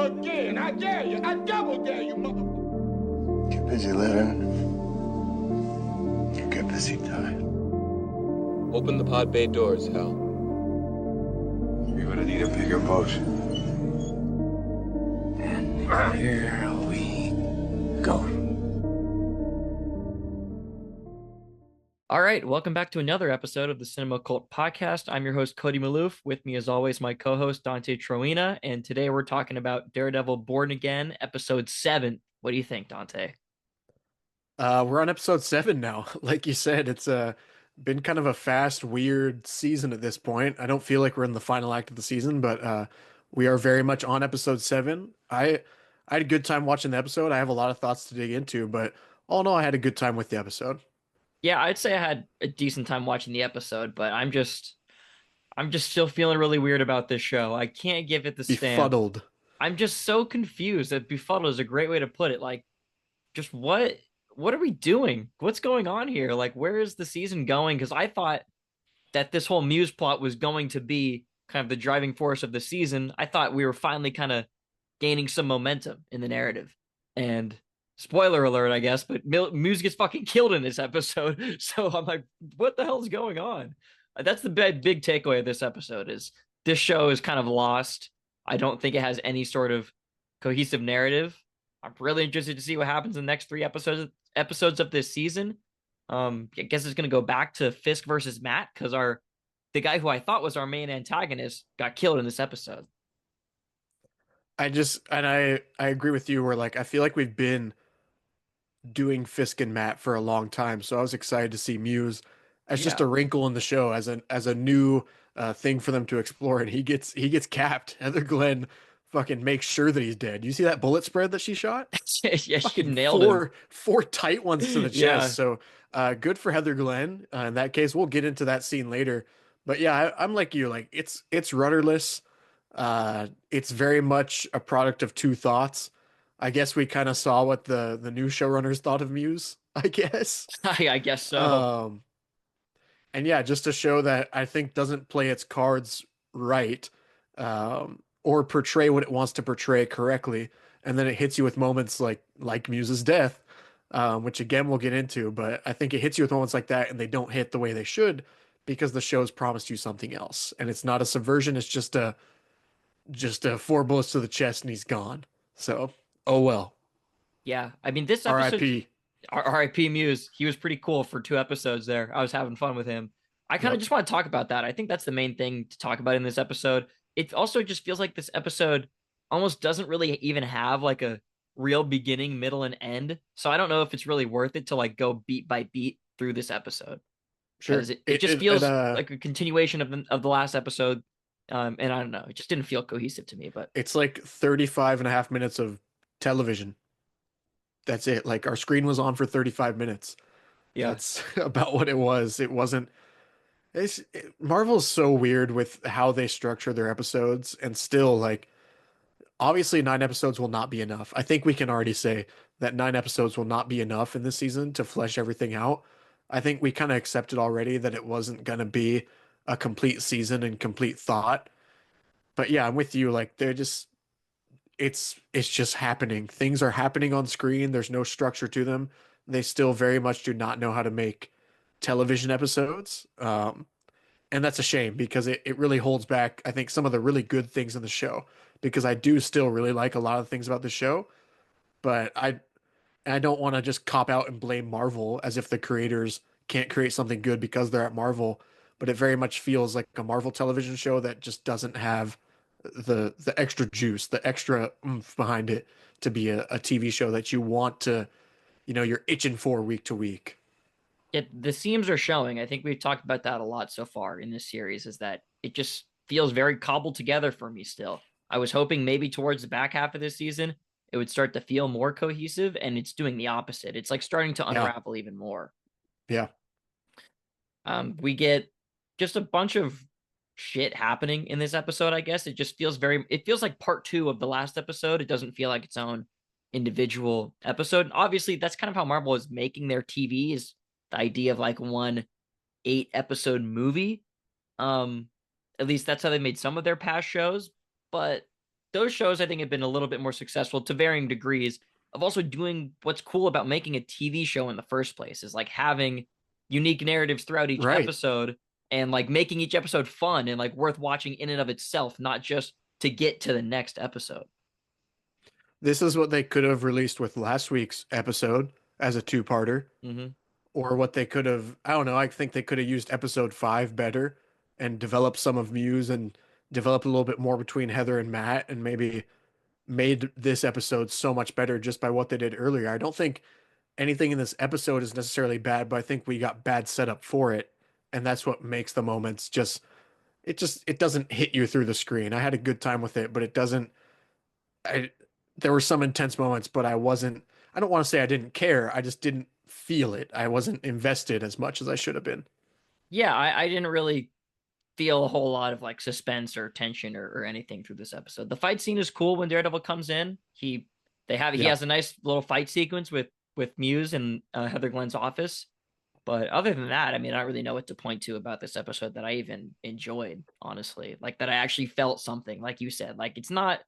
Again, I dare you. I double dare you, mother. Get busy living. You get busy dying. Open the pod bay doors, Hal. You're gonna need a bigger boat. And here we go. All right, welcome back to another episode of the Cinema Cult Podcast. I'm your host, Cody Maloof. With me, as always, my co-host, Dante Troina. And today we're talking about Daredevil Born Again, episode 7. What do you think, Dante? We're on episode 7 now. Like you said, it's been kind of a fast, weird season at this point. I don't feel like we're in the final act of the season, but we are very much on episode 7. I had a good time watching the episode. I have a lot of thoughts to dig into, but all in all, I had a good time with the episode. Yeah, I'd say I had a decent time watching the episode, but I'm just still feeling really weird about this show. I can't give it the stamp. Befuddled. I'm just so confused. That befuddled is a great way to put it. Like, just what are we doing? What's going on here? Like, where is the season going? Because I thought that this whole Muse plot was going to be kind of the driving force of the season. I thought we were finally kind of gaining some momentum in the narrative. And spoiler alert, I guess, but Muse gets fucking killed in this episode. So I'm like, what the hell is going on? That's the big takeaway of this episode is this show is kind of lost. I don't think it has any sort of cohesive narrative. I'm really interested to see what happens in the next 3 episodes of this season. I guess it's going to go back to Fisk versus Matt because the guy who I thought was our main antagonist got killed in this episode. I agree with you where like I feel like we've been doing Fisk and Matt for a long time, so I was excited to see Muse as just a wrinkle in the show, as a new thing for them to explore, and he gets capped. Heather Glenn fucking makes sure that he's dead. You see that bullet spread that she shot? Yeah, she nailed him. Four tight ones to the chest. Yeah. So good for Heather Glenn. In that case, we'll get into that scene later. But yeah, I'm like you. Like it's rudderless. It's very much a product of two thoughts. I guess we kind of saw what the new showrunners thought of Muse, I guess. I guess so. And yeah, just a show that I think doesn't play its cards right, or portray what it wants to portray correctly. And then it hits you with moments like Muse's death, which again we'll get into, but I think it hits you with moments like that and they don't hit the way they should because the show's promised you something else. And it's not a subversion, it's just a 4 bullets to the chest and he's gone. So, oh well. Yeah, I mean, this episode... R.I.P. R.I.P. Muse. He was pretty cool for 2 episodes there. I was having fun with him. I kind of just want to talk about that. I think that's the main thing to talk about in this episode. It also just feels like this episode almost doesn't really even have like a real beginning, middle, and end. So I don't know if it's really worth it to like go beat by beat through this episode. Sure. It just feels like a continuation of the last episode. And I don't know. It just didn't feel cohesive to me, but it's like 35 and a half minutes of television. That's it. Like our screen was on for 35 minutes. yeah, That's about what it was. It wasn't. Marvel's so weird with how they structure their episodes, and still, like, obviously, 9 episodes will not be enough. I think we can already say that 9 episodes will not be enough in this season to flesh everything out. I think we kind of accepted already that it wasn't going to be a complete season and complete thought. But yeah, I'm with you. Like, they're just. It's just happening. Things are happening on screen. There's no structure to them. They still very much do not know how to make television episodes. And that's a shame because it really holds back, I think, some of the really good things in the show. Because I do still really like a lot of things about the show. But I don't want to just cop out and blame Marvel as if the creators can't create something good because they're at Marvel. But it very much feels like a Marvel television show that just doesn't have the extra juice, the extra oomph behind it to be a TV show that you want to, you're itching for week to week. the seams are showing. I think we've talked about that a lot so far in this series, is that it just feels very cobbled together for me still. I was hoping maybe towards the back half of this season, it would start to feel more cohesive, and it's doing the opposite. It's like starting to unravel even more. Yeah. We get just a bunch of shit happening in this episode, I guess. It just feels it feels like part 2 of the last episode. It doesn't feel like its own individual episode. And obviously, that's kind of how Marvel is making their TV, is the idea of like one 8-episode movie. At least that's how they made some of their past shows. But those shows I think have been a little bit more successful to varying degrees of also doing what's cool about making a TV show in the first place is like having unique narratives throughout each Right. episode and like making each episode fun and like worth watching in and of itself, not just to get to the next episode. This is what they could have released with last week's episode as a two-parter, Mm-hmm. or what they could have, I don't know, I think they could have used episode 5 better and developed some of Muse and developed a little bit more between Heather and Matt and maybe made this episode so much better just by what they did earlier. I don't think anything in this episode is necessarily bad, but I think we got bad setup for it, and that's what makes the moments just it doesn't hit you through the screen. I had a good time with it, but it doesn't I there were some intense moments, but I don't want to say I didn't care. I just didn't feel it. I wasn't invested as much as I should have been. Yeah, I didn't really feel a whole lot of like suspense or tension or anything through this episode. The fight scene is cool when Daredevil comes in. He Yeah. has a nice little fight sequence with Muse and Heather Glenn's office. But other than that, I mean, I don't really know what to point to about this episode that I even enjoyed, honestly. Like that I actually felt something, like you said. Like it's not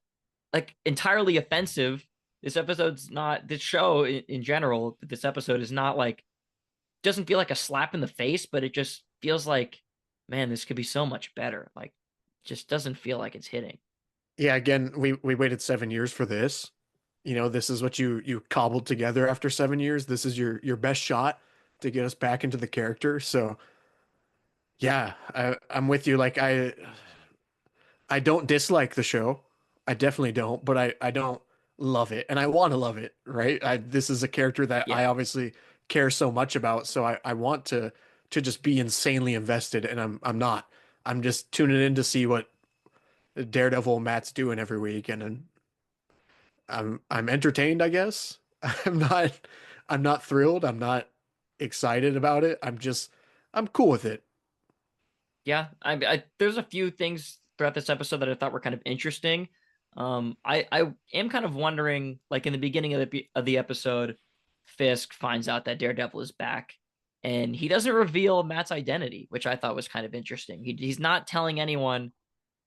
like entirely offensive. This episode's not this show in general. This episode is not like doesn't feel like a slap in the face, but it just feels like, man, this could be so much better. Like, just doesn't feel like it's hitting. Yeah, again, we waited 7 years for this. You know, this is what you cobbled together after 7 years. This is your best shot to get us back into the character. So yeah, I'm with you. Like I don't dislike the show. I definitely don't, but I don't love it, and I want to love it, right? This is a character that I Yeah, obviously care so much about, so I want to just be insanely invested, and I'm not. I'm just tuning in to see what Daredevil Matt's doing every week, and I'm entertained, I guess. I'm not thrilled. I'm not excited about it. I'm cool with it. yeah. There's a few things throughout this episode that I thought were kind of interesting. I am kind of wondering, like in the beginning of the episode, Fisk finds out that Daredevil is back, and he doesn't reveal Matt's identity, which I thought was kind of interesting. He's not telling anyone,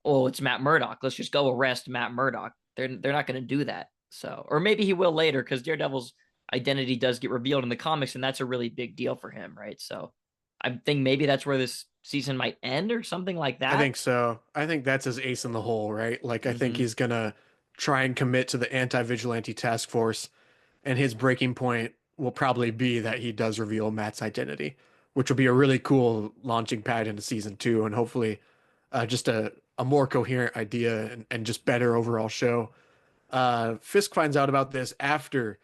oh, it's Matt Murdock. Let's just go arrest Matt Murdock. They're not going to do that. So, or maybe he will later because Daredevil's identity does get revealed in the comics, and that's a really big deal for him, right? So, I think maybe that's where this season might end or something like I that. think so. I think that's his ace in the hole, right? Like I think Hmm. he's gonna try and commit to the anti-vigilante task force, and his breaking point will probably be that he does reveal Matt's identity, which will be a really cool launching pad into season 2, and hopefully just a more coherent idea and just better overall show. Fisk finds out about this after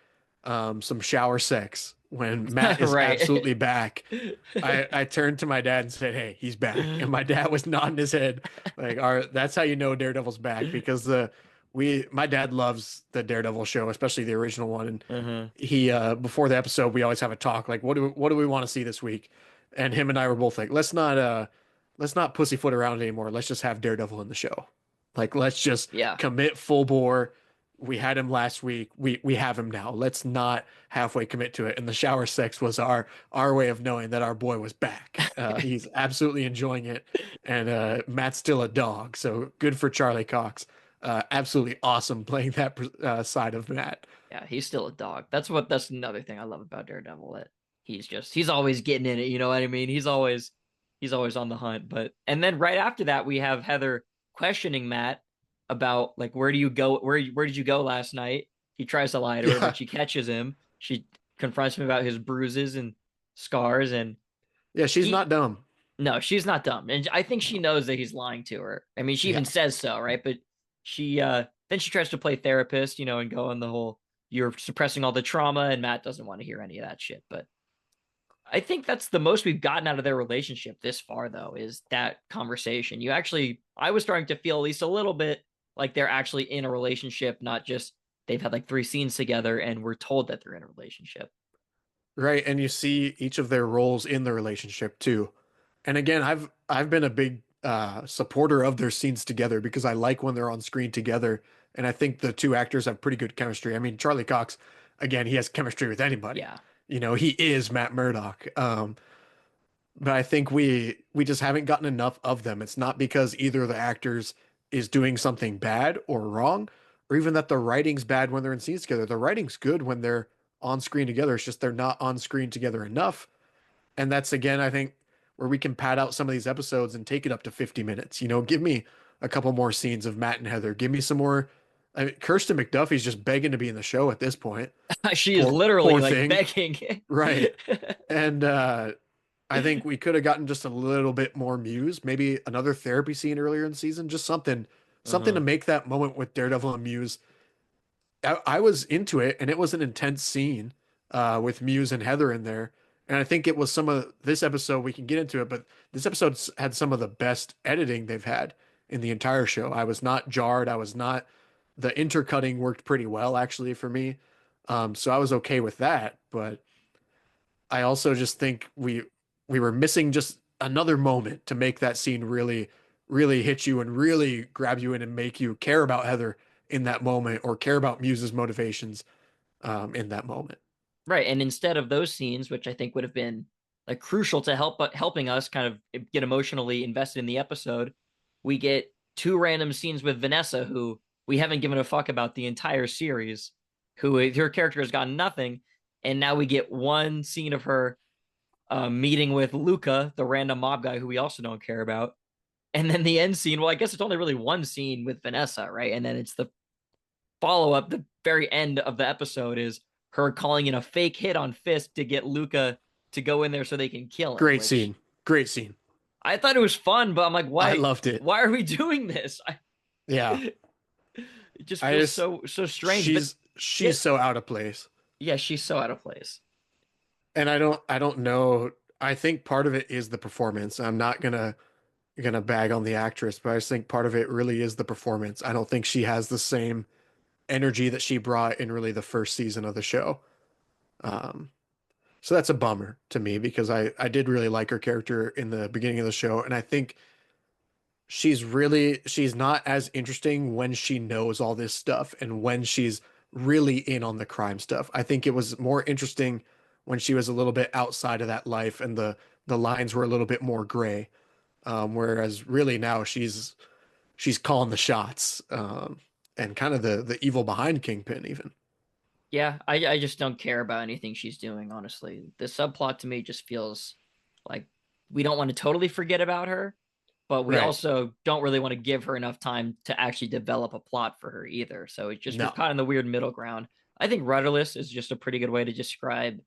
some shower sex when Matt is Right. absolutely back. I turned to my dad and said, "Hey, he's back," and my dad was nodding his head, like, "Our that's how you know Daredevil's back," because the we my dad loves the Daredevil show, especially the original one, and Uh-huh. he before the episode we always have a talk like, what do we want to see this week? And him and I were both like, let's not pussyfoot around anymore. Let's just have Daredevil in the show. Like, let's just Yeah. commit full bore. We had him last week. We have him now. Let's not halfway commit to it. And the shower sex was our way of knowing that our boy was back. He's absolutely enjoying it, and Matt's still a dog, so good for Charlie Cox. Absolutely awesome playing that side of Matt. Yeah, he's still a dog. That's another thing I love about Daredevil that he's always getting in it, you know what I mean? He's always on the hunt. But and then right after that we have Heather questioning Matt about like where do you go where did you go last night? He tries to lie to her, Yeah, but she catches him. She confronts him about his bruises and scars and yeah, she's he not dumb. no, she's not dumb. And I think she knows that he's lying to her. I mean, she Yeah, even says so, right? But she then she tries to play therapist, and go on the whole you're suppressing all the trauma and Matt doesn't want to hear any of that shit. But I think that's the most we've gotten out of their relationship this far though, is that conversation. I was starting to feel at least a little bit like they're actually in a relationship, not just they've had like 3 scenes together and we're told that they're in a relationship. right. And you see each of their roles in the relationship too. And again, I've been a big supporter of their scenes together because I like when they're on screen together, and I think the two actors have pretty good chemistry. I mean, Charlie Cox, again, he has chemistry with anybody. Yeah. You know, he is Matt Murdock. But I think we just haven't gotten enough of them. It's not because either of the actors is doing something bad or wrong, or even that the writing's bad when they're in scenes together. The writing's good when they're on screen together. It's just they're not on screen together enough. And that's again, I think, where we can pad out some of these episodes and take it up to 50 minutes. Give me a couple more scenes of Matt and Heather. Give me some more. I mean, Kirsten McDuffie's just begging to be in the show at this point. She is Poor, literally poor like thing. begging. Right. And I think we could have gotten just a little bit more Muse, maybe another therapy scene earlier in the season, just something to Uh-huh. make that moment with Daredevil and Muse. I was into it, and it was an intense scene with Muse and Heather in there. And I think it was some of this episode, we can get into it, but this episode's had some of the best editing they've had in the entire show. I was not jarred. I was not, the intercutting worked pretty well actually for me. So I was okay with that, but I also just think we were missing just another moment to make that scene really, really hit you and really grab you in and make you care about Heather in that moment or care about Muse's motivations in that moment. Right. And instead of those scenes, which I think would have been like crucial to helping us kind of get emotionally invested in the episode, we get two random scenes with Vanessa, who we haven't given a fuck about the entire series, who her character has gotten nothing. And now we get one scene of her meeting with Luca, the random mob guy who we also don't care about. And then the end scene, well, I guess it's only really one scene with Vanessa, right? And then it's the follow up, the very end of the episode is her calling in a fake hit on Fisk to get Luca to go in there so they can kill him, Great which scene. Great scene. I thought it was fun, but I'm like, I why loved it. why are we doing this? Yeah. It just I feels just so strange. But she's yeah, so out of place. yeah, she's so out of place. And I don't know. I think part of it is the performance. I'm not gonna bag on the actress, but I just think part of it really is the performance. I don't think she has the same energy that she brought in really the first season of the show. Um, so that's a bummer to me because I did really like her character in the beginning of the show, and I think she's not as interesting when she knows all this stuff and when she's really in on the crime stuff. I think it was more interesting when she was a little bit outside of that life and the lines were a little bit more gray. Whereas really now she's calling the shots, and kind of the evil behind Kingpin even. Yeah, I just don't care about anything she's doing, honestly. The subplot to me just feels like we don't want to totally forget about her, but we Right. also don't really want to give her enough time to actually develop a plot for her either. So it's just we're No. caught in the weird middle ground. I think rudderless is just a pretty good way to describe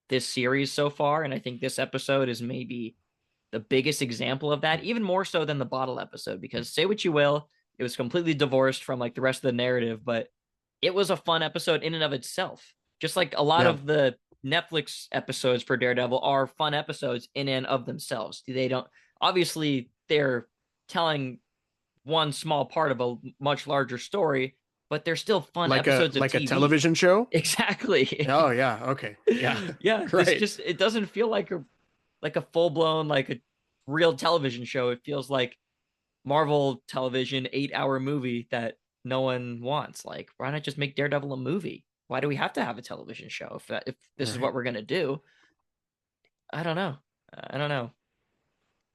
this series so far, and I think this episode is maybe the biggest example of that, even more so than the bottle episode, because say what you will, it was completely divorced from like the rest of the narrative, but it was a fun episode in and of itself. Just like a lot Yeah. of the Netflix episodes for Daredevil are fun episodes in and of themselves. They don't, obviously they're telling one small part of a much larger story, but they're still fun episodes of Like a TV. television show. Exactly. Oh yeah. Okay. Yeah. Yeah, this Right. just it doesn't feel like a full blown like a real television show. It feels like Marvel television 8 hour movie that no one wants. Like, why not just make Daredevil a movie? Why do we have to have a television show if this is Right. what we're gonna do? I don't know. I don't know.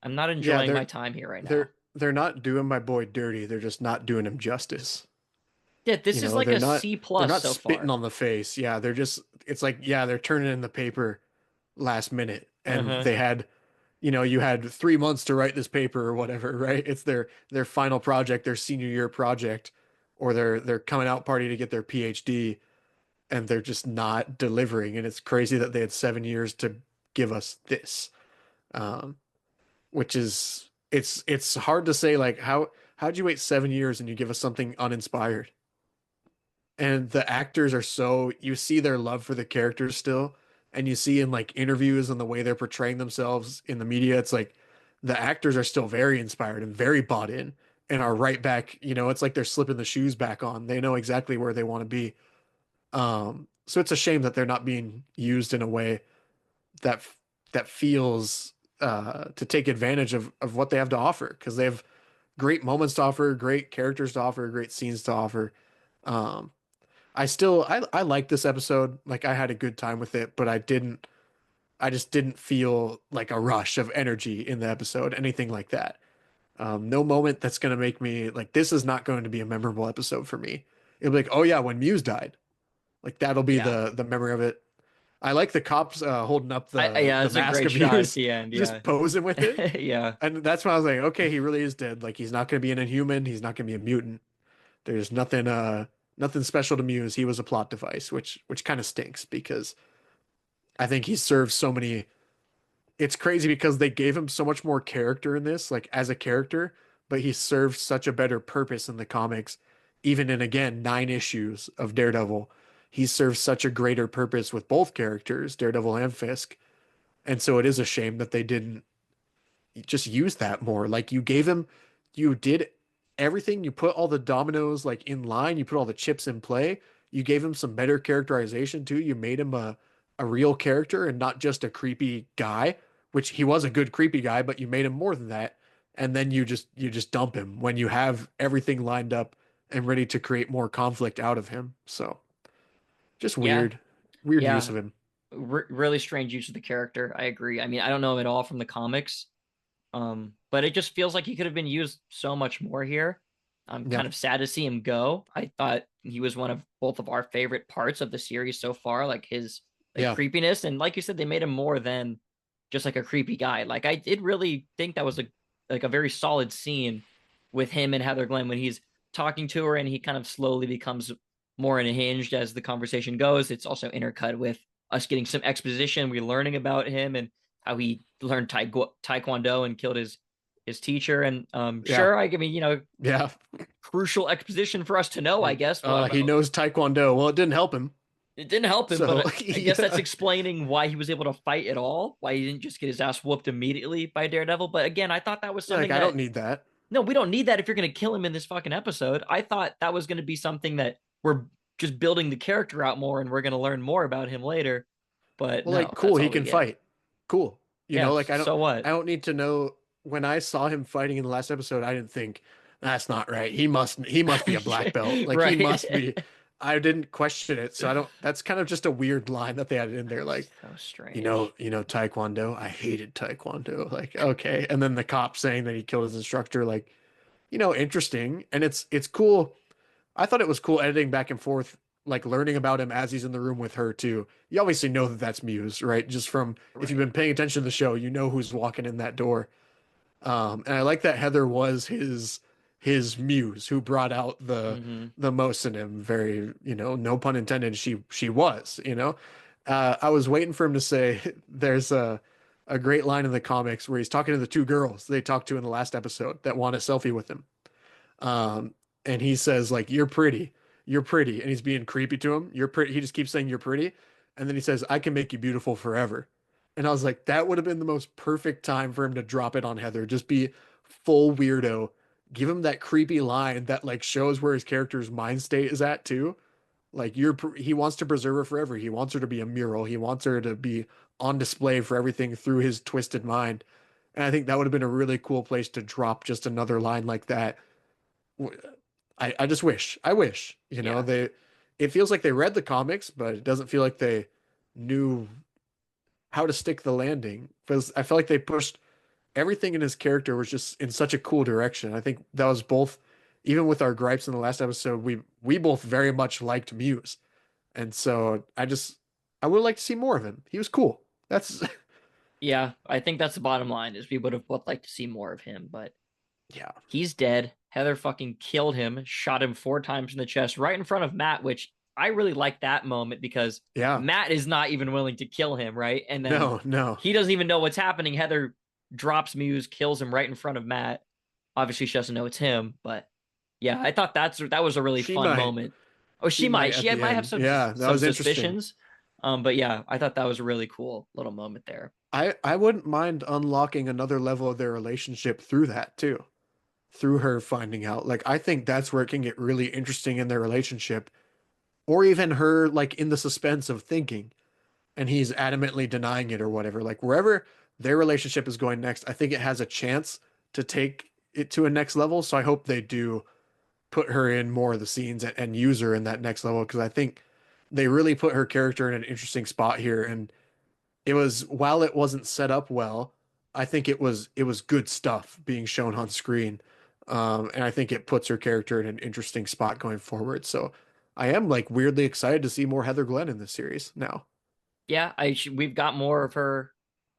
I'm not Yeah, enjoying my time here right now. they're not doing my boy dirty. They're just not doing him justice. Yeah, this is like They're a not C they're plus not so spitting far. on the face. Yeah, they're just it's like yeah, they're turning in the paper last minute and Uh-huh. they had you had 3 months to write this paper or whatever, right? It's their final project, their senior year project, or their coming out party to get their PhD, and they're just not delivering. And it's crazy that they had 7 years to give us this, um, which is it's hard to say like how'd you wait 7 years and you give us something uninspired? And the actors are so you see their love for the characters still, and you see in like interviews and the way they're portraying themselves in the media, it's like the actors are still very inspired and very bought in and are right back, it's like they're slipping the shoes back on. They know exactly where they want to be. So it's a shame that they're not being used in a way that that feels to take advantage of what they have to offer because they have great moments to offer, great characters to offer, great scenes to offer. Um, I like this episode. Like I had a good time with it, but I just didn't feel like a rush of energy in the episode, anything like that. No moment that's going to make me like, this is not going to be a memorable episode for me. It'll be like, oh yeah, when Muse died, like that'll be Yeah. the memory of it. I like the cops holding up Yeah, the it's a mask great of shot at Muse, the end. just Yeah. posing with it. Yeah. And that's when I was like, okay, he really is dead. Like he's not going to be an inhuman. He's not going to be a mutant. There's nothing special to Muse. He was a plot device, which kind of stinks because I think he serves so many. It's crazy because they gave him so much more character in this, like as a character, but he served such a better purpose in the comics. Even in again 9 issues of Daredevil, he serves such a greater purpose with both characters, Daredevil and Fisk. And so it is a shame that they didn't just use that more. Like you gave him, you did everything. You put all the dominoes like in line. You put all the chips in play. You gave him some better characterization too. You made him a real character and not just a creepy guy, which he was a good creepy guy, but you made him more than that. And then you just dump him when you have everything lined up and ready to create more conflict out of him. So just Yeah. weird use Yeah. of him. Really strange use of the character. I agree. I mean, I don't know him at all from the comics. But it just feels like he could have been used so much more here. I'm Yeah, kind of sad to see him go. I thought he was one of both of our favorite parts of the series so far, like his like yeah, creepiness. And like you said, they made him more than just like a creepy guy. Like I did really think that was like a very solid scene with him and Heather Glenn when he's talking to her and he kind of slowly becomes more unhinged as the conversation goes. It's also intercut with us getting some exposition. We're learning about him and how he learned taekwondo and killed his teacher. And yeah, sure, I mean, yeah. crucial exposition for us to know, I guess. What He about knows Taekwondo. Well, it didn't help him. it didn't help him, So but I guess that's yeah, explaining why he was able to fight at all, why he didn't just get his ass whooped immediately by Daredevil. But again, I thought that was like something I don't that need that. no, we don't need that if you're going to kill him in this fucking episode. I thought that was going to be something that we're just building the character out more and we're going to learn more about him later. But Well, like no, cool, that's he all we can get. fight. Cool. Yeah, Like so what? I don't need to know when I saw him fighting in the last episode, I didn't think that's not right. He must be a black belt. Like he must Right. be. I didn't question it. So I don't that's kind of just a weird line that they added in there like, So strange. Taekwondo. I hated Taekwondo. Like, okay. And then the cop saying that he killed his instructor, like, interesting. And it's cool. I thought it was cool editing back and forth, like learning about him as he's in the room with her too. You obviously know that that's Muse, right? Just from if you've Right. been paying attention to the show, you know who's walking in that door. And I like that Heather was his muse who brought out Hmm. the most in him. Very, no pun intended. She was, I was waiting for him to say there's a great line in the comics where he's talking to the two girls they talked to in the last episode that want a selfie with him. Um, and he says like, you're pretty. And he's being creepy to him. You're pretty. He just keeps saying you're pretty. And then he says, I can make you beautiful forever. And I was like, that would have been the most perfect time for him to drop it on Heather. Just be full weirdo. Give him that creepy line that like shows where his character's mind state is at too. Like he wants to preserve her forever. He wants her to be a mural. He wants her to be on display for everything through his twisted mind. And I think that would have been a really cool place to drop just another line like that. I just wish. I wish, Yeah. it feels like they read the comics, but it doesn't feel like they knew how to stick the landing. Because I felt like they pushed everything in his character was just in such a cool direction. I think that was both, even with our gripes in the last episode, we both very much liked Muse. And so I would like to see more of him. He was cool. That's Yeah, I think that's the bottom line is we would have both liked to see more of him, but yeah. he's dead. Heather fucking killed him, shot him 4 times in the chest right in front of Matt, which I really like that moment because Yeah. Matt is not even willing to kill him, right? And then No, no. he doesn't even know what's happening. Heather drops Muse, kills him right in front of Matt. Obviously, she doesn't know it's him, but yeah, I thought that was a really She fun might. moment. Oh, She might at she the might have end. Yeah, that some was interesting. suspicions. But yeah, I thought that was a really cool little moment there. I wouldn't mind unlocking another level of their relationship through that too. Through her finding out. Like I think that's where it can get really interesting in their relationship or even her like in the suspense of thinking and he's adamantly denying it or whatever. Like wherever their relationship is going next, I think it has a chance to take it to a next level. So I hope they do put her in more of the scenes and use her in that next level because I think they really put her character in an interesting spot here and it was while it wasn't set up well, I think it was good stuff being shown on screen. And I think it puts her character in an interesting spot going forward. So I am like weirdly excited to see more Heather Glenn in this series now. Yeah, we've got more of her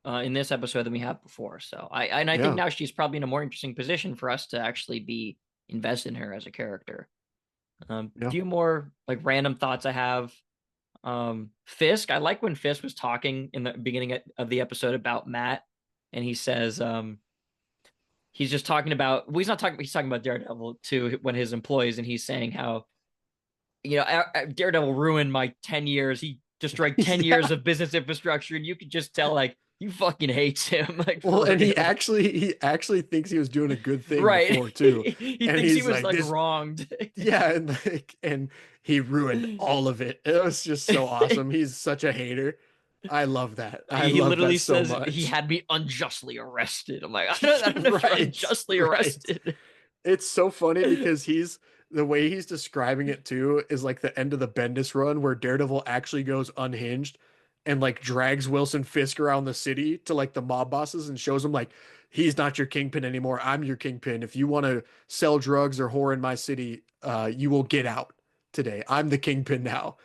in this episode than we have before. So I think Yeah. now she's probably in a more interesting position for us to actually be invested in her as a character. Yeah. Few more like random thoughts I have. Fisk, I like when Fisk was talking in the beginning of the episode about Matt, and he says, he's just talking about, well, he's talking about Daredevil to one of his employees, and he's saying how, Daredevil ruined my 10 years. He destroyed 10 Yeah. years of business infrastructure, and you could just tell, like, he fucking hates him, like, Well, for and real. he actually thinks he was doing a good thing Right. before too. He And thinks he he's was like like this, wronged. yeah, and he ruined all of it. It was just so awesome. He's such a hater. I love that. I He love that literally so says he much. had me unjustly arrested. I'm like, I don't know if you're Right. unjustly Right. arrested. It's so funny because the way he's describing it too is like the end of the Bendis run where Daredevil actually goes unhinged and like drags Wilson Fisk around the city to like the mob bosses and shows them like he's not your kingpin anymore. I'm your kingpin. If you want to sell drugs or whore in my city, you will get out today. I'm the kingpin now.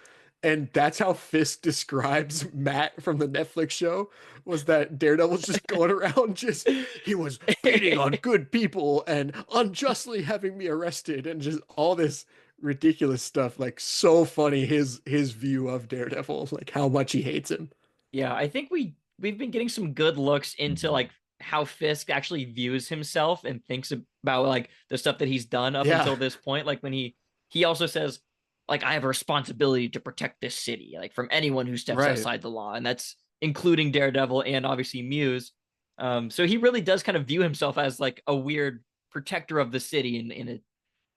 And that's how Fisk describes Matt from the Netflix show was that Daredevil's just going around just he was beating on good people and unjustly having me arrested and just all this ridiculous stuff. Like so funny his view of Daredevil, like how much he hates him. Yeah, I think we've been getting some good looks into like how Fisk actually views himself and thinks about like the stuff that he's done up Yeah, until this point. Like when he also says like I have a responsibility to protect this city, like from anyone who steps right. outside the law, and that's including Daredevil and obviously Muse. So he really does kind of view himself as like a weird protector of the city in a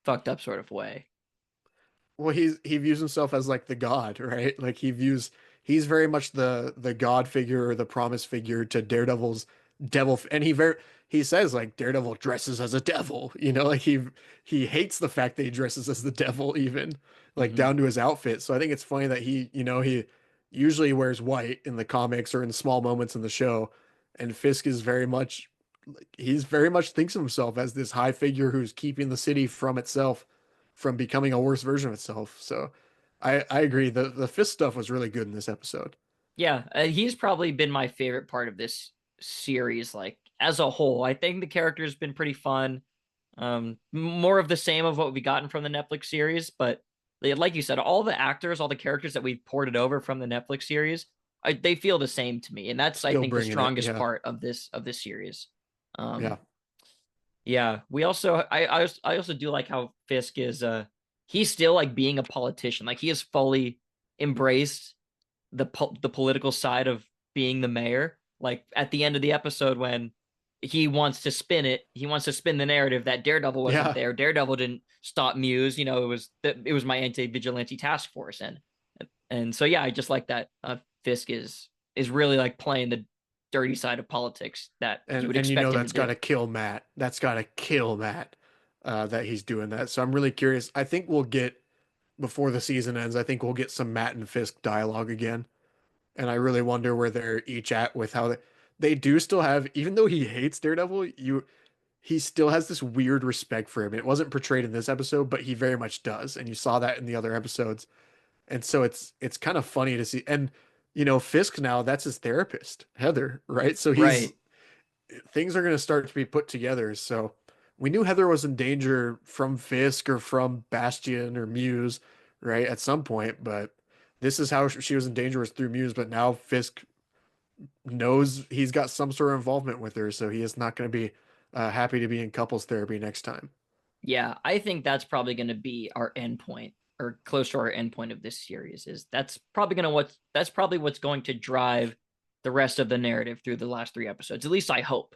fucked up sort of way. Well, he views himself as like the god, right? Like he's very much the god figure or the promise figure to Daredevil's devil, and he says like Daredevil dresses as a devil, like he hates the fact that he dresses as the devil even like Mm-hmm. down to his outfit. So I think it's funny that he usually wears white in the comics or in small moments in the show, and Fisk is very much he's very much thinks of himself as this high figure who's keeping the city from itself from becoming a worse version of itself. So I agree. The fist stuff was really good in this episode. Yeah, he's probably been my favorite part of this series, like as a whole. I think the character's been pretty fun. More of the same of what we gotten from the Netflix series, but like you said, all the actors, all the characters that we've ported over from the Netflix series, they feel the same to me, and that's I Still think the bringing it. strongest Yeah. part of this series. Um, Yeah. yeah, we also I also do like how Fisk is he's still like being a politician, like he has fully embraced the political side of being the mayor. Like at the end of the episode when he wants to spin the narrative that Daredevil wasn't Yeah. there. Daredevil didn't stop Muse. It was my anti-vigilante task force, and so yeah, I just like that Fisk is really like playing the dirty side of politics that you would And expect him to that's do. gotta kill Matt. That's gotta kill Matt. That he's doing that. So I'm really curious. I think we'll get before the season ends, I think we'll get some Matt and Fisk dialogue again. And I really wonder where they're each at with how they do still have, even though he hates Daredevil, he still has this weird respect for him. It wasn't portrayed in this episode, but he very much does, and you saw that in the other episodes. And so it's kind of funny to see. And Fisk now, that's his therapist, Heather, right? So he's Right. things are going to start to be put together. So we knew Heather was in danger from Fisk or from Bastion or Muse, right? At some point, but this is how she was in danger was through Muse. But now Fisk knows he's got some sort of involvement with her, so he is not going to be happy to be in couples therapy next time. Yeah, I think that's probably going to be our end point or close to our end point of this series is that's probably what's going to drive the rest of the narrative through the last three episodes. At least I hope.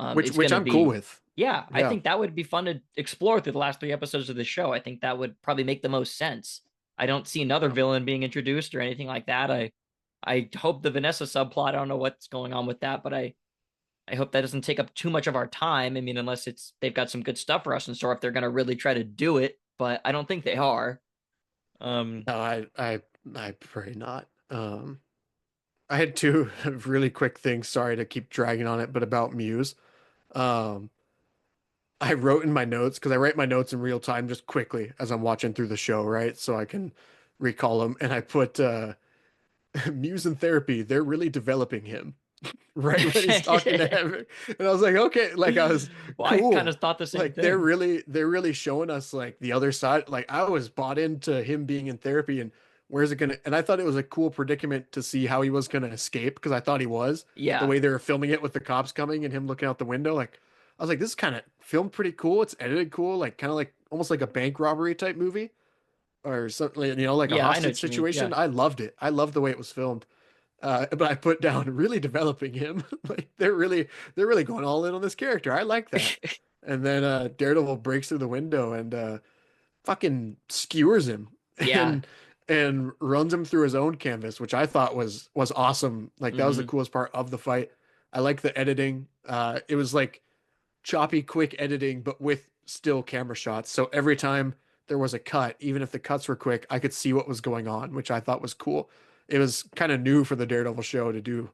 It's Which going to I'm cool be with. yeah, I Yeah. think that would be fun to explore through the last three episodes of the show. I think that would probably make the most sense. I don't see another Yeah. villain being introduced or anything like that. I hope the Vanessa subplot, I don't know what's going on with that, but I hope that doesn't take up too much of our time. I mean, unless they've got some good stuff for us in store if they're going to really try to do it, but I don't think they are. Um, No, I pray not. I had two really quick things. Sorry to keep dragging on it, but about Muse. Um, I wrote in my notes because I write my notes in real time just quickly as I'm watching through the show, right? So I can recall them. And I put Muse in therapy. They're really developing him right when he's talking to him. And I was like, okay, like I was Well, I kind cool. of thought the same Like they're thing. really showing us like the other side. Like I was bought into him being in therapy and where's it gonna and I thought it was a cool predicament to see how he was gonna escape because I thought he was the Yeah. way they were filming it with the cops coming and him looking out the window. Like I was like, this is kind of filmed pretty cool. It's edited cool, like kind of like almost like a bank robbery type movie or something, like a Yeah, I know hostage what you mean. situation. Yeah. I loved it. I loved the way it was filmed. But I put down really developing him. Like they're really going all in on this character. I like that. And then Daredevil breaks through the window and fucking skewers him Yeah. and runs him through his own canvas, which I thought was awesome. Like that was the Hmm. coolest part of the fight. I like the editing. It was like choppy, quick editing, but with still camera shots. So every time there was a cut, even if the cuts were quick, I could see what was going on, which I thought was cool. It was kind of new for the Daredevil show to do,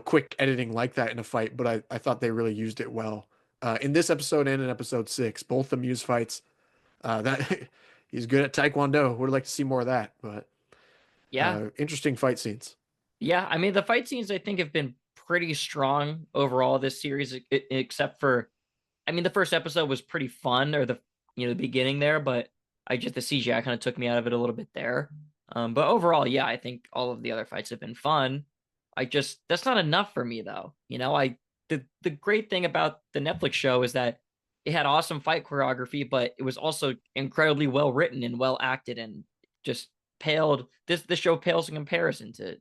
quick editing like that in a fight, but I thought they really used it well. In this episode and in episode 6, both the Muse fights, that he's good at Taekwondo. Would like to see more of that, but Yeah. interesting fight scenes. Yeah. I mean, the fight scenes I think have been pretty strong overall this series, except for, I mean, the first episode was pretty fun, or the beginning there, but I just the CGI kind of took me out of it a little bit there. But overall, yeah, I think all of the other fights have been fun. I just that's not enough for me though. The great thing about the Netflix show is that it had awesome fight choreography, but it was also incredibly well written and well acted, and just paled this show pales in comparison to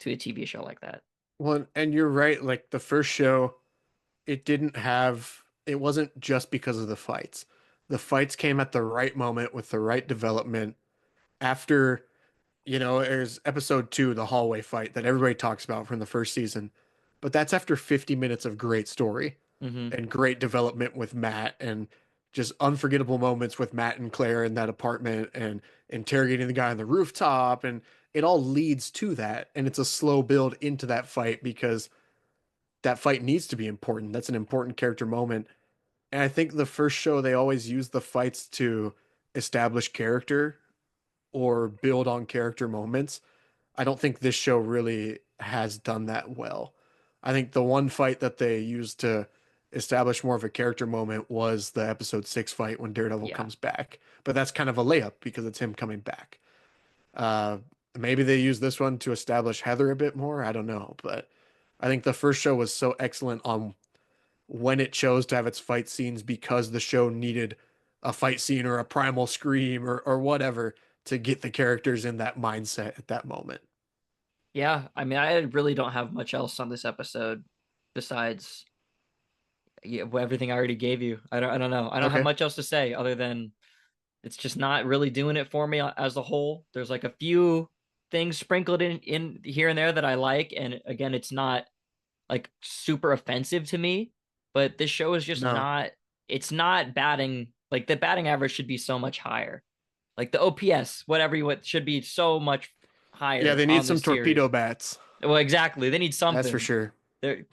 a TV show like that. Well, and you're right. Like the first show, it wasn't just because of the fights. The fights came at the right moment with the right development after, there's episode 2, the hallway fight that everybody talks about from the first season. But that's after 50 minutes of great story Hmm. and great development with Matt and just unforgettable moments with Matt and Claire in that apartment and interrogating the guy on the rooftop. And it all leads to that. And it's a slow build into that fight because that fight needs to be important. That's an important character moment. And I think the first show, they always use the fights to establish character or build on character moments. I don't think this show really has done that well. I think the one fight that they used to establish more of a character moment was the episode 6 fight when Daredevil Yeah. comes back. But that's kind of a layup because it's him coming back. Uh, Maybe they use this one to establish Heather a bit more. I don't know. But I think the first show was so excellent on when it chose to have its fight scenes because the show needed a fight scene or a primal scream or whatever to get the characters in that mindset at that moment. Yeah, I mean, I really don't have much else on this episode besides, yeah, everything I already gave you. I don't know. I don't have Okay. much else to say other than it's just not really doing it for me as a whole. There's like a few things sprinkled in here and there that I like, and again, it's not like super offensive to me, but this show is just No. not. It's not batting like the batting average should be so much higher. Like the OPS, whatever you want, should be so much Yeah, higher they need on some this torpedo series. bats. Well, exactly. They need That's for something. sure. They're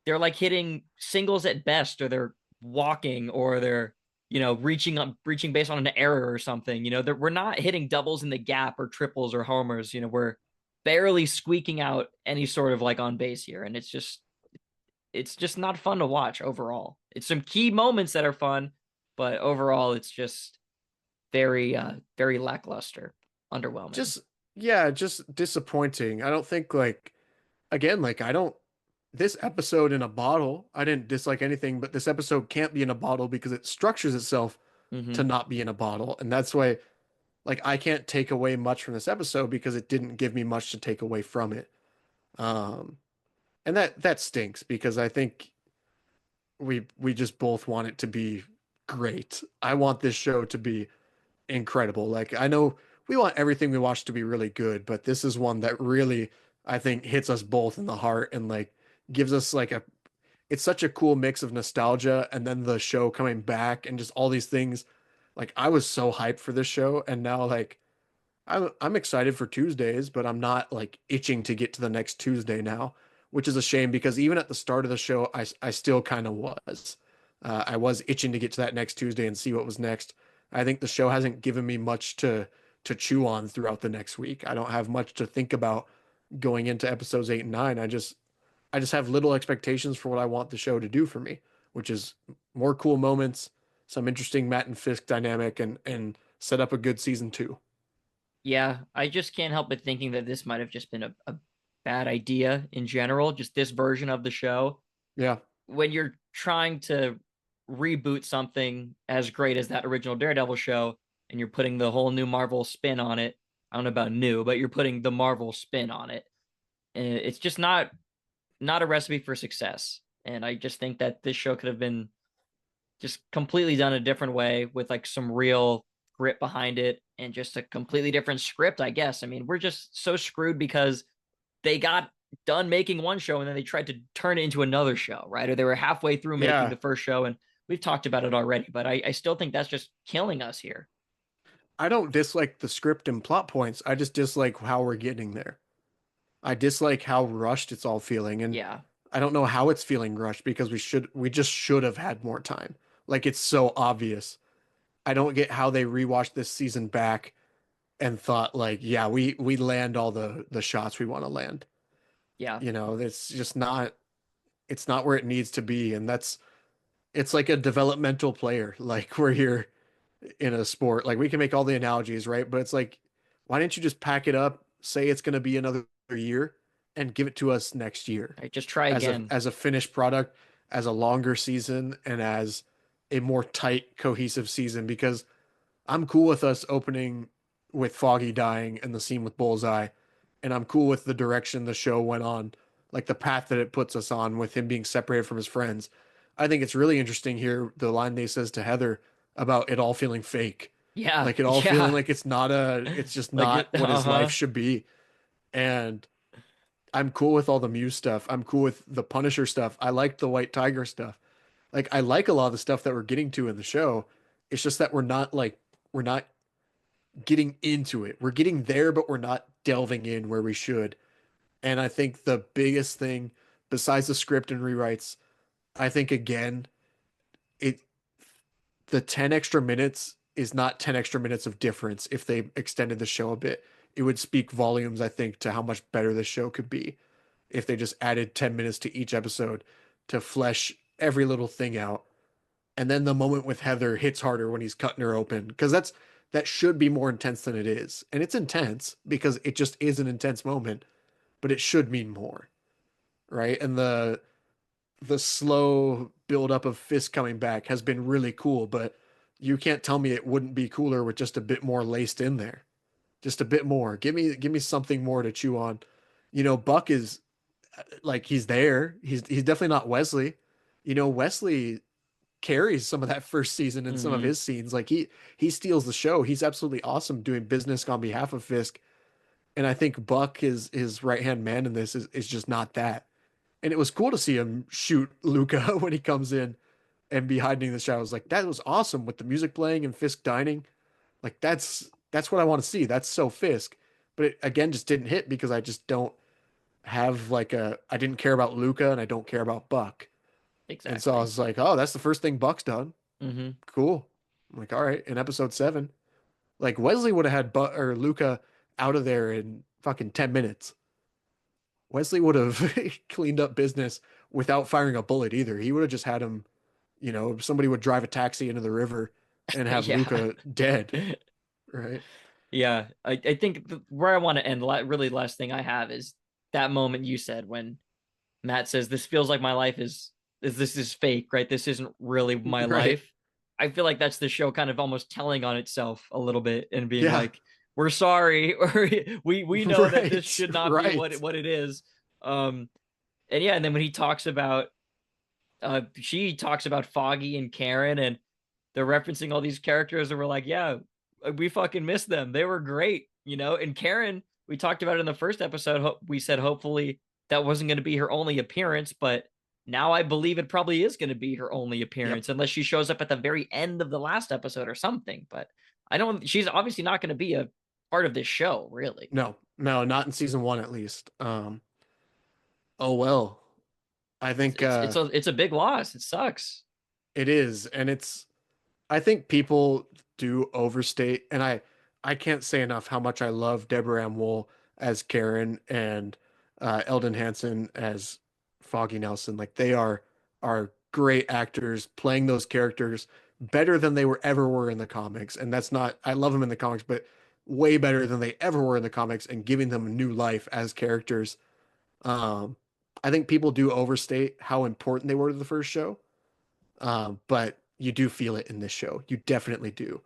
they're like hitting singles at best, or they're walking, or they're reaching based on an error or something. We're not hitting doubles in the gap or triples or homers. We're barely squeaking out any sort of like on base here, and it's just not fun to watch overall. It's some key moments that are fun, but overall it's just very lackluster, underwhelming. Just yeah, just disappointing. I don't think like again, like I don't this episode in a bottle, I didn't dislike anything, but this episode can't be in a bottle because it structures itself to Hmm. not be in a bottle. And that's why like I can't take away much from this episode because it didn't give me much to take away from it. Um and that stinks because I think we just both want it to be great. I want this show to be incredible. Like I know we want everything we watch to be really good, but this is one that really I think hits us both in the heart and like gives us like a it's such a cool mix of nostalgia and then the show coming back and just all these things. Like I was so hyped for this show and now like I'm excited for Tuesdays, but I'm not like itching to get to the next Tuesday now, which is a shame because even at the start of the show, I still kind of was. I was itching to get to that next Tuesday and see what was next. I think the show hasn't given me much to chew on throughout the next week. I don't have much to think about going into episodes 8 and 9. I just have little expectations for what I want the show to do for me, which is more cool moments, some interesting Matt and Fisk dynamic, and set up a good season 2. Yeah, I just can't help but thinking that this might have just been a bad idea in general, just this version of the show. Yeah. When you're trying to reboot something as great as that original Daredevil show and you're putting the whole new Marvel spin on it, I don't know about new, but you're putting the Marvel spin on it. And it's just not a recipe for success. And I just think that this show could have been just completely done a different way with like some real grit behind it and just a completely different script, I guess. I mean, we're just so screwed because they got done making one show and then they tried to turn it into another show, right? Or they were halfway through making Yeah. the first show, and we've talked about it already, but I still think that's just killing us here. I don't dislike the script and plot points. I just dislike how we're getting there. I dislike how rushed it's all feeling, and Yeah. I don't know how it's feeling rushed because we just should have had more time. Like it's so obvious. I don't get how they rewatched this season back and thought like, yeah, we land all the shots we want to land. Yeah. You know, it's not where it needs to be, and it's like a developmental player, like where you're in a sport. Like we can make all the analogies, right? But it's like, why didn't you just pack it up, say it's going to be another year, and give it to us next year Right, just try as again. a finished product, as a longer season, and as a more tight, cohesive season? Because I'm cool with us opening with Foggy dying and the scene with Bullseye, and I'm cool with the direction the show went on, like the path that it puts us on with him being separated from his friends. I think it's really interesting here, the line they says to Heather about it all feeling fake. Yeah. Like it all feeling Yeah. like it's just Like not what his life uh-huh. should be. And I'm cool with all the Muse stuff. I'm cool with the Punisher stuff. I like the White Tiger stuff. Like I like a lot of the stuff that we're getting to in the show. It's just that we're not getting into it. We're getting there, but we're not delving in where we should. And I think the biggest thing, besides the script and rewrites, I think again, it the 10 extra minutes is not 10 extra minutes of difference if they extended the show a bit. It would speak volumes, I think, to how much better the show could be if they just added 10 minutes to each episode to flesh every little thing out. And then the moment with Heather hits harder when he's cutting her open because that should be more intense than it is. And it's intense because it just is an intense moment, but it should mean more, right? And the slow build up of Fisk coming back has been really cool, but you can't tell me it wouldn't be cooler with just a bit more laced in there. Just a bit more. Give me something more to chew on. You know, Buck is like he's there. He's definitely not Wesley. You know, Wesley carries some of that first season in some of Hmm. his scenes. Like he steals the show. He's absolutely awesome doing business on behalf of Fisk. And I think Buck, his right hand man in this, is just not that. And it was cool to see him shoot Luca when he comes in and be hiding in the shadows. Like that was awesome with the music playing and Fisk dining. Like that's what I want to see. That's so Fisk. But it again just didn't hit because I just don't have like a I didn't care about Luca and I don't care about Buck. And so I Exactly. was like, oh, that's the first thing Buck's done. Hmm. Cool. I'm like, all right, in episode 7. Like Wesley would have had Buck or Luca out of there in fucking 10 minutes. Wesley would have cleaned up business without firing a bullet either. He would have just had him, you know, somebody would drive a taxi into the river and have Yeah. Luca dead, right? Yeah, I think where I want to end, really last thing I have is that moment you said when Matt says, "This feels like my life is this is fake, right? This isn't really my Right. life." I feel like that's the show kind of almost telling on itself a little bit and being Yeah. like, "We're sorry, or we know that this Right. should not be Right. what it is." And yeah, and then when he talks about, she talks about Foggy and Karen, and they're referencing all these characters, and we're like, "Yeah, we fucking missed them. They were great, you know." And Karen, we talked about it in the first episode. We said hopefully that wasn't going to be her only appearance, but now I believe it probably is going to be her only Yep. appearance, unless she shows up at the very end of the last episode or something. But I don't. She's obviously not going to be part of this show, really. No, no, not in season one at least. Oh well. I think It's a big loss. It sucks. it is, and it's I think people do overstate, and I can't say enough how much I love Deborah Ann Wool as Karen and Eldon Hansen as Foggy Nelson. Like they are great actors playing those characters better than they were ever were in the comics, and that's not I love them in the comics, but way better than they ever were in the comics, and giving them a new life as characters. Um, I think people do overstate how important they were to the first show, but you do feel it in this show. You definitely do.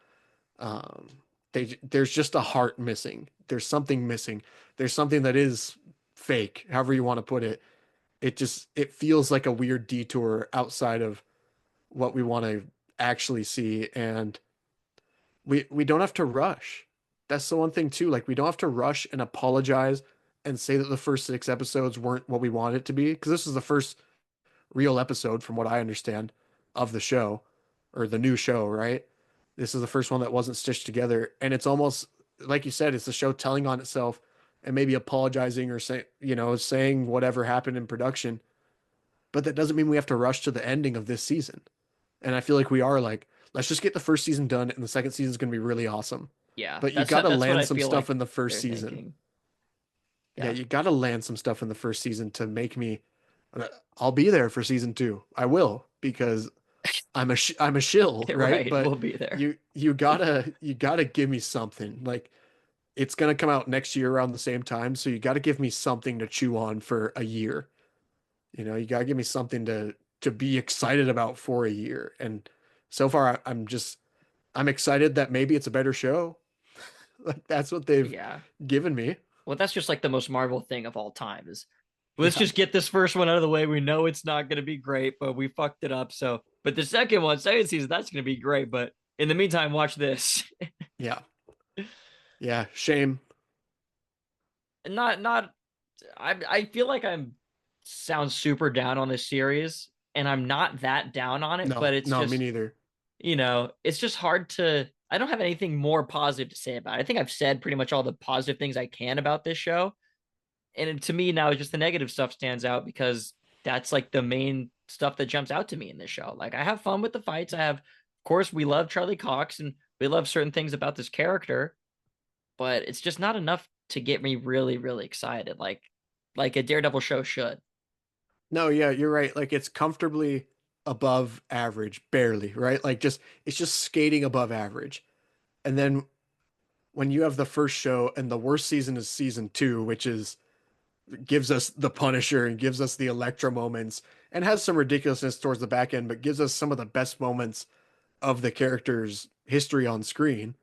Um, there's just a heart missing. There's something missing. There's something that is fake, however you want to put it. It feels like a weird detour outside of what we want to actually see, and we don't have to rush. That's the one thing too. Like we don't have to rush and apologize and say that the first 6 episodes weren't what we wanted it to be, because this is the first real episode, from what I understand, of the show or the new show, right? This is the first one that wasn't stitched together. And it's almost like you said, it's the show telling on itself and maybe apologizing or saying whatever happened in production. But that doesn't mean we have to rush to the ending of this season. And I feel like we are like, let's just get the first season done and the second season is going to be really awesome. Yeah, But you got to that's what land I some feel stuff like in the first they're season. thinking. Yeah, Yeah, you got to land some stuff in the first season to make me. I'll be there for season two. I will, because I'm a shill, right? right. But We'll be there. you gotta give me something. Like it's gonna come out next year around the same time, so you gotta give me something to chew on for a year. You gotta give me something to be excited about for a year. And so far, I'm excited that maybe it's a better show. Like that's what they've Yeah. given me. Well, that's just like the most Marvel thing of all time is let's Yeah, just get this first one out of the way. We know it's not going to be great, but we fucked it up. So, but the second one, second season, that's going to be great. But in the meantime, watch this. yeah, yeah. Shame. Not. I feel like I'm sounds super down on this series, and I'm not that down on it. But No, it's no, me just neither. it's just hard to. I don't have anything more positive to say about it. I think I've said pretty much all the positive things I can about this show. And to me now, just the negative stuff stands out because that's like the main stuff that jumps out to me in this show. Like I have fun with the fights. Of course, we love Charlie Cox and we love certain things about this character, but it's just not enough to get me really, really excited. Like a Daredevil show should. No, yeah, you're right. Like it's comfortably above average, barely, right? Like it's just skating above average. And then when you have the first show and the worst season is season two, which is gives us the Punisher and gives us the Elektra moments and has some ridiculousness towards the back end, but gives us some of the best moments of the character's history on screen.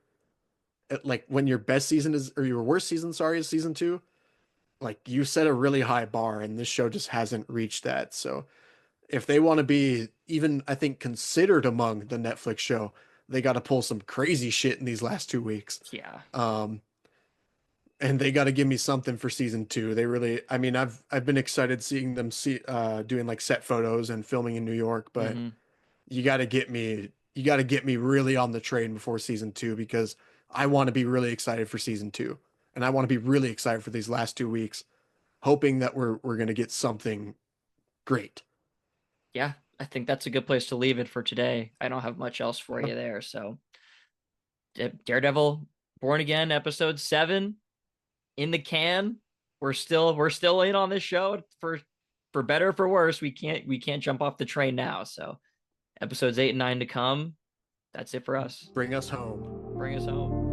Like when your best season is, or your worst season, sorry, is season two, like you set a really high bar and this show just hasn't reached that. So if they want to be even, I think, considered among the Netflix show, they got to pull some crazy shit in these last 2 weeks. Yeah. Um, and they got to give me something for season two. They really, I mean, I've been excited seeing them doing like set photos and filming in New York, but Mm-hmm. you got to get me really on the train before season two, because I want to be really excited for season two, and I want to be really excited for these last 2 weeks, hoping that we're gonna get something great. Yeah. I think that's a good place to leave it for today. I don't have much else for Yeah. you there. So Daredevil Born Again, episode 7 in the can. We're still in on this show for better or for worse. We can't jump off the train now. So episodes 8 and 9 to come. That's it for us. Bring us home. Bring us home.